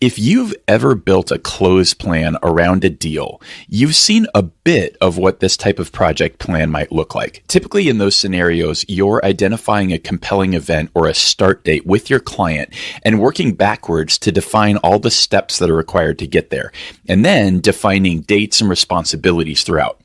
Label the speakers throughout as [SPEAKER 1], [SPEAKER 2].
[SPEAKER 1] If you've ever built a close plan around a deal, you've seen a bit of what this type of project plan might look like. Typically in those scenarios, you're identifying a compelling event or a start date with your client and working backwards to define all the steps that are required to get there, and then defining dates and responsibilities throughout.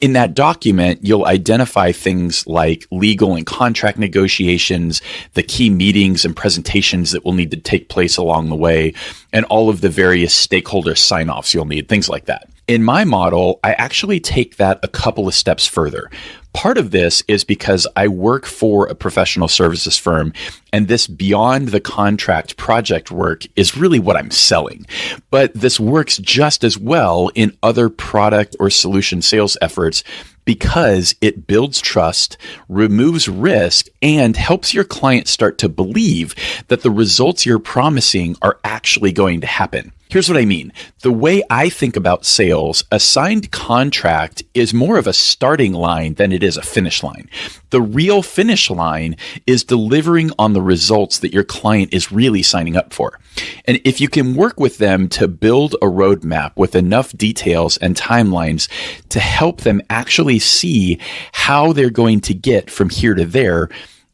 [SPEAKER 1] In that document, you'll identify things like legal and contract negotiations, the key meetings and presentations that will need to take place along the way, and all of the various stakeholder sign-offs you'll need, things like that. In my model, I actually take that a couple of steps further. Part of this is because I work for a professional services firm, and this beyond the contract project work is really what I'm selling. But this works just as well in other product or solution sales efforts because it builds trust, removes risk, and helps your client start to believe that the results you're promising are actually going to happen. Here's what I mean. The way I think about sales, a signed contract is more of a starting line than it is a finish line. The real finish line is delivering on the results that your client is really signing up for. And if you can work with them to build a roadmap with enough details and timelines to help them actually see how they're going to get from here to there,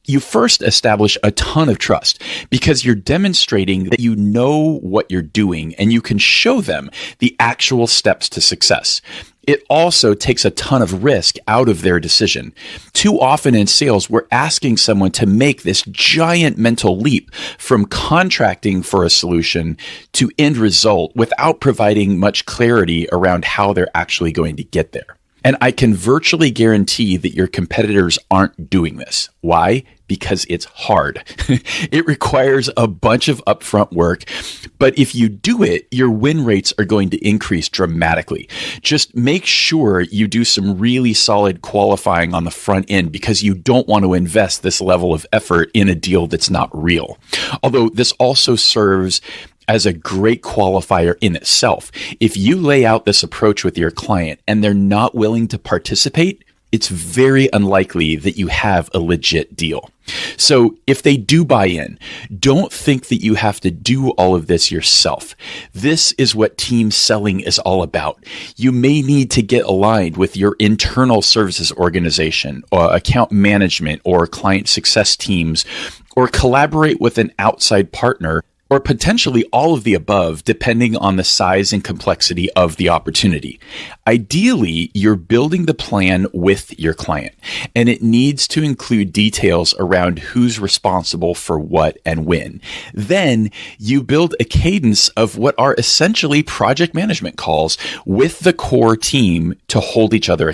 [SPEAKER 1] you first establish a ton of trust because you're demonstrating that you know what you're doing and you can show them the actual steps to success. It also takes a ton of risk out of their decision. Too often in sales, we're asking someone to make this giant mental leap from contracting for a solution to end result without providing much clarity around how they're actually going to get there. And I can virtually guarantee that your competitors aren't doing this. Why? Because it's hard. It requires a bunch of upfront work, but if you do it, your win rates are going to increase dramatically. Just make sure you do some really solid qualifying on the front end because you don't want to invest this level of effort in a deal that's not real. Although this also serves as a great qualifier in itself. If you lay out this approach with your client and they're not willing to participate, it's very unlikely that you have a legit deal. So if they do buy in, don't think that you have to do all of this yourself. This is what team selling is all about. You may need to get aligned with your internal services organization or account management or client success teams, or collaborate with an outside partner, or potentially all of the above, depending on the size and complexity of the opportunity. Ideally, you're building the plan with your client, and it needs to include details around who's responsible for what and when. Then you build a cadence of what are essentially project management calls with the core team to hold each other